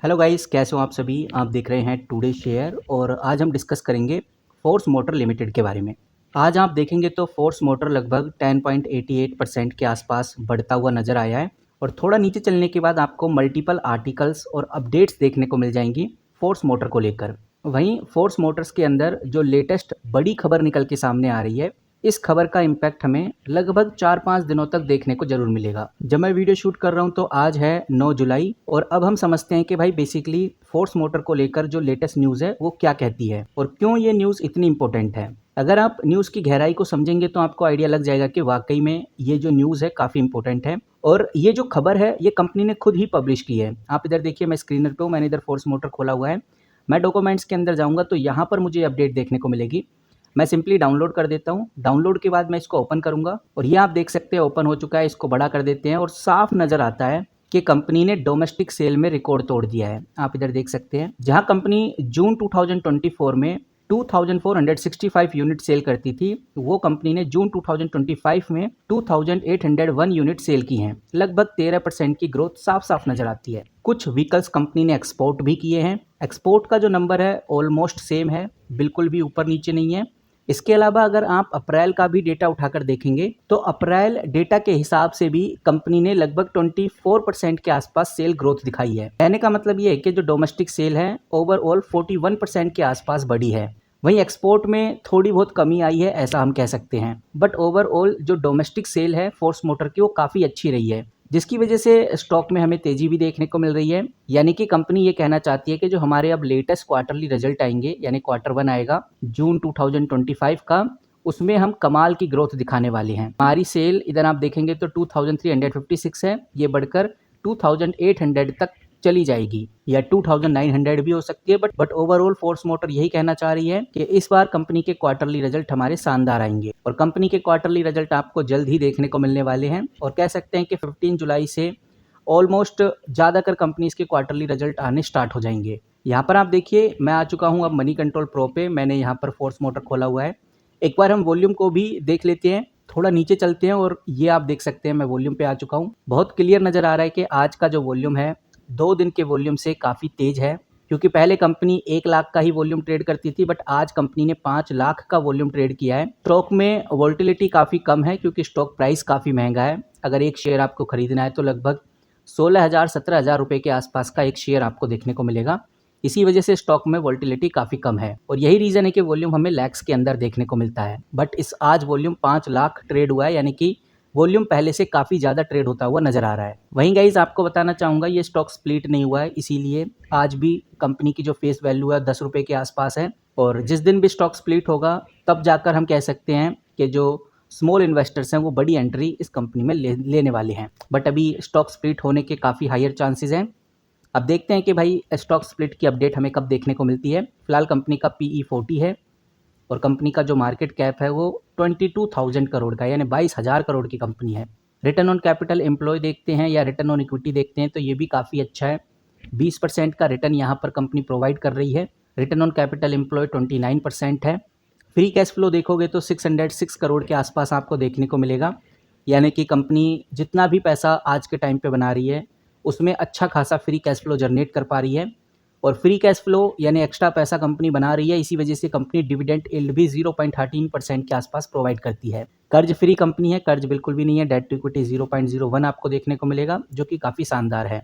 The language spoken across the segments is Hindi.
हेलो गाइस, कैसे हो आप सभी। आप देख रहे हैं टुडे शेयर और आज हम डिस्कस करेंगे फोर्स मोटर लिमिटेड के बारे में। आज आप देखेंगे तो फोर्स मोटर लगभग 10.88% के आसपास बढ़ता हुआ नज़र आया है और थोड़ा नीचे चलने के बाद आपको मल्टीपल आर्टिकल्स और अपडेट्स देखने को मिल जाएंगी फोर्स मोटर को लेकर। वहीं फोर्स मोटर्स के अंदर जो लेटेस्ट बड़ी खबर निकल के सामने आ रही है, इस खबर का इम्पैक्ट हमें लगभग 4-5 दिनों तक देखने को जरूर मिलेगा। जब मैं वीडियो शूट कर रहा हूं तो आज है 9 जुलाई और अब हम समझते हैं कि भाई बेसिकली फोर्स मोटर को लेकर जो लेटेस्ट न्यूज़ है वो क्या कहती है और क्यों ये न्यूज़ इतनी इंपॉर्टेंट है। अगर आप न्यूज़ की गहराई को समझेंगे तो आपको आइडिया लग जाएगा कि वाकई में ये जो न्यूज़ है काफ़ी इंपॉर्टेंट है और ये जो खबर है ये कंपनी ने खुद ही पब्लिश की है। आप इधर देखिए, मैं स्क्रीनर पे हूँ, मैंने इधर फोर्स मोटर खोला हुआ है। मैं डॉक्यूमेंट्स के अंदर जाऊँगा तो यहाँ पर मुझे अपडेट देखने को मिलेगी। मैं सिंपली डाउनलोड कर देता हूँ। डाउनलोड के बाद मैं इसको ओपन करूँगा और ये आप देख सकते हैं ओपन हो चुका है। इसको बड़ा कर देते हैं और साफ नज़र आता है कि कंपनी ने डोमेस्टिक सेल में रिकॉर्ड तोड़ दिया है। आप इधर देख सकते हैं, जहां कंपनी जून 2024 में 2465 यूनिट सेल करती थी, वो कंपनी ने जून 2025 में 2801 यूनिट सेल की हैं। लगभग 13% की ग्रोथ साफ साफ नजर आती है। कुछ व्हीकल्स कंपनी ने एक्सपोर्ट भी किए हैं। एक्सपोर्ट का जो नंबर है ऑलमोस्ट सेम है, बिल्कुल भी ऊपर नीचे नहीं है। इसके अलावा अगर आप अप्रैल का भी डेटा उठाकर देखेंगे तो अप्रैल डेटा के हिसाब से भी कंपनी ने लगभग 24% के आसपास सेल ग्रोथ दिखाई है। कहने का मतलब ये है कि जो डोमेस्टिक सेल है ओवरऑल 41% के आसपास बढ़ी है। वहीं एक्सपोर्ट में थोड़ी बहुत कमी आई है, ऐसा हम कह सकते हैं, बट ओवरऑल जो डोमेस्टिक सेल है फोर्स मोटर की वो काफ़ी अच्छी रही है, जिसकी वजह से स्टॉक में हमें तेजी भी देखने को मिल रही है। यानी कि कंपनी ये कहना चाहती है कि जो हमारे अब लेटेस्ट क्वार्टरली रिजल्ट आएंगे, यानी Q1 आएगा जून 2025 का, उसमें हम कमाल की ग्रोथ दिखाने वाले हैं। हमारी सेल इधर आप देखेंगे तो 2356 है, ये बढ़कर 2800 तक चली जाएगी या 2900 भी हो सकती है, बट ओवरऑल फोर्स मोटर यही कहना चाह रही है कि इस बार कंपनी के क्वार्टरली रिजल्ट हमारे शानदार आएंगे और कंपनी के क्वार्टरली रिजल्ट आपको जल्द ही देखने को मिलने वाले हैं। और कह सकते हैं कि 15 जुलाई से ऑलमोस्ट ज़्यादातर कंपनीज के क्वार्टरली रिजल्ट आने स्टार्ट हो जाएंगे। यहाँ पर आप देखिए, मैं आ चुका हूँ अब मनी कंट्रोल प्रो पे। मैंने यहाँ पर फोर्स मोटर खोला हुआ है। एक बार हम वॉल्यूम को भी देख लेते हैं, थोड़ा नीचे चलते हैं और ये आप देख सकते हैं मैं वॉल्यूम पे आ चुका हूँ। बहुत क्लियर नज़र आ रहा है कि आज का जो वॉल्यूम है 2 दिन के वॉल्यूम से काफ़ी तेज है, क्योंकि पहले कंपनी 1 लाख का ही वॉल्यूम ट्रेड करती थी, बट आज कंपनी ने 5 लाख का वॉल्यूम ट्रेड किया है। स्टॉक में वोलेटिलिटी काफ़ी कम है क्योंकि स्टॉक प्राइस काफ़ी महंगा है। अगर एक शेयर आपको खरीदना है तो लगभग 16,000-17,000 रुपये के आसपास का एक शेयर आपको देखने को मिलेगा। इसी वजह से स्टॉक में वोलेटिलिटी काफ़ी कम है और यही रीज़न है कि वॉल्यूम हमें लैक्स के अंदर देखने को मिलता है। बट इस आज वॉल्यूम 5 लाख ट्रेड हुआ है, यानी कि वॉल्यूम पहले से काफ़ी ज़्यादा ट्रेड होता हुआ नजर आ रहा है। वहीं गाइज आपको बताना चाहूँगा, ये स्टॉक स्प्लिट नहीं हुआ है, इसीलिए आज भी कंपनी की जो फेस वैल्यू है 10 रुपये के आसपास है और जिस दिन भी स्टॉक स्प्लिट होगा तब जाकर हम कह सकते हैं कि जो स्मॉल इन्वेस्टर्स हैं वो बड़ी एंट्री इस कंपनी में लेने वाले हैं। बट अभी स्टॉक स्प्लिट होने के काफ़ी हायर चांसेस हैं। अब देखते हैं कि भाई स्टॉक स्प्लिट की अपडेट हमें कब देखने को मिलती है। फिलहाल कंपनी का PE 40 है और कंपनी का जो मार्केट कैप है वो 22,000 करोड़ का, यानी 22,000 करोड़ की कंपनी है। रिटर्न ऑन कैपिटल एम्प्लॉय देखते हैं या रिटर्न ऑन इक्विटी देखते हैं तो ये भी काफ़ी अच्छा है। 20% का रिटर्न यहाँ पर कंपनी प्रोवाइड कर रही है। रिटर्न ऑन कैपिटल एम्प्लॉय 29% है। फ्री कैश फ्लो देखोगे तो 606 करोड़ के आसपास आपको देखने को मिलेगा, यानी कि कंपनी जितना भी पैसा आज के टाइम पे बना रही है उसमें अच्छा खासा फ्री कैश फ्लो जनरेट कर पा रही है। और फ्री कैश फ्लो यानी एक्स्ट्रा पैसा कंपनी बना रही है, इसी वजह से कंपनी डिविडेंड यील्ड भी 0.13% के आसपास प्रोवाइड करती है। कर्ज फ्री कंपनी है, कर्ज बिल्कुल भी नहीं है। डेट टू इक्विटी 0.01 आपको देखने को मिलेगा, जो कि काफ़ी शानदार है।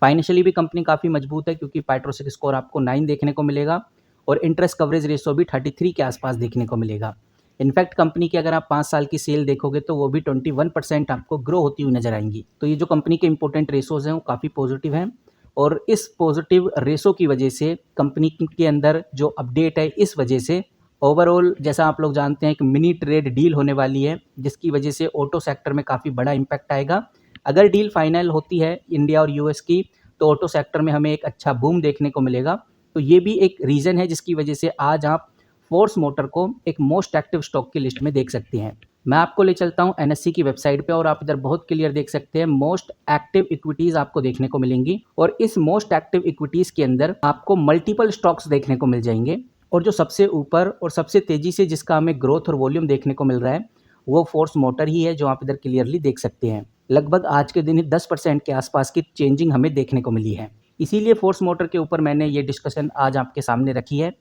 फाइनेंशियली भी कंपनी काफ़ी मजबूत है क्योंकि पाइट्रोसिक स्कोर आपको 9 देखने को मिलेगा और इंटरेस्ट कवरेज रेशो भी 33 के आसपास देखने को मिलेगा। इनफैक्ट कंपनी की अगर आप 5 साल की सेल देखोगे तो वो भी 21% आपको ग्रो होती हुई नजर आएंगी। तो ये जो कंपनी के इंपॉर्टेंट रेशोज हैं वो काफ़ी पॉजिटिव हैं और इस पॉजिटिव रेशो की वजह से कंपनी के अंदर जो अपडेट है, इस वजह से ओवरऑल जैसा आप लोग जानते हैं कि मिनी ट्रेड डील होने वाली है, जिसकी वजह से ऑटो सेक्टर में काफ़ी बड़ा इम्पैक्ट आएगा। अगर डील फाइनल होती है इंडिया और US की तो ऑटो सेक्टर में हमें एक अच्छा बूम देखने को मिलेगा। तो ये भी एक रीज़न है जिसकी वजह से आज आप फोर्स मोटर को एक मोस्ट एक्टिव स्टॉक की लिस्ट में देख सकते हैं। मैं आपको ले चलता हूं NSE की वेबसाइट पे और आप इधर बहुत क्लियर देख सकते हैं मोस्ट एक्टिव इक्विटीज़ आपको देखने को मिलेंगी और इस मोस्ट एक्टिव इक्विटीज़ के अंदर आपको मल्टीपल स्टॉक्स देखने को मिल जाएंगे और जो सबसे ऊपर और सबसे तेज़ी से जिसका हमें ग्रोथ और वॉल्यूम देखने को मिल रहा है वो फोर्स मोटर ही है, जो आप इधर क्लियरली देख सकते हैं। लगभग आज के दिन ही 10% के आसपास की चेंजिंग हमें देखने को मिली है। इसीलिए फोर्स मोटर के ऊपर मैंने ये डिस्कशन आज आपके सामने रखी है।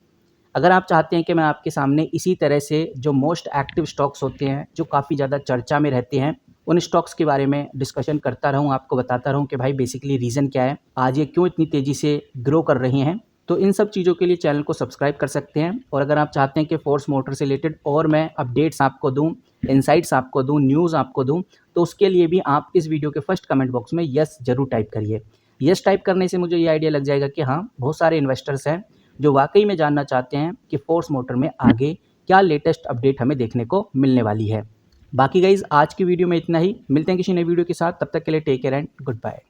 अगर आप चाहते हैं कि मैं आपके सामने इसी तरह से जो मोस्ट एक्टिव स्टॉक्स होते हैं, जो काफ़ी ज़्यादा चर्चा में रहते हैं, उन स्टॉक्स के बारे में डिस्कशन करता रहूँ, आपको बताता रहूँ कि भाई बेसिकली रीज़न क्या है, आज ये क्यों इतनी तेज़ी से ग्रो कर रही हैं, तो इन सब चीज़ों के लिए चैनल को सब्सक्राइब कर सकते हैं। और अगर आप चाहते हैं कि फोर्स मोटर से रिलेटेड और मैं अपडेट्स आपको दूँ, इनसाइट्स आपको दूँ, न्यूज़ आपको दूँ, तो उसके लिए भी आप इस वीडियो के फर्स्ट कमेंट बॉक्स में यस ज़रूर टाइप करिए। यस टाइप करने से मुझे ये आइडिया लग जाएगा कि हाँ, बहुत सारे इन्वेस्टर्स हैं जो वाकई में जानना चाहते हैं कि फोर्स मोटर में आगे क्या लेटेस्ट अपडेट हमें देखने को मिलने वाली है। बाकी गाइज आज की वीडियो में इतना ही, मिलते हैं किसी नई वीडियो के साथ, तब तक के लिए take care and good bye.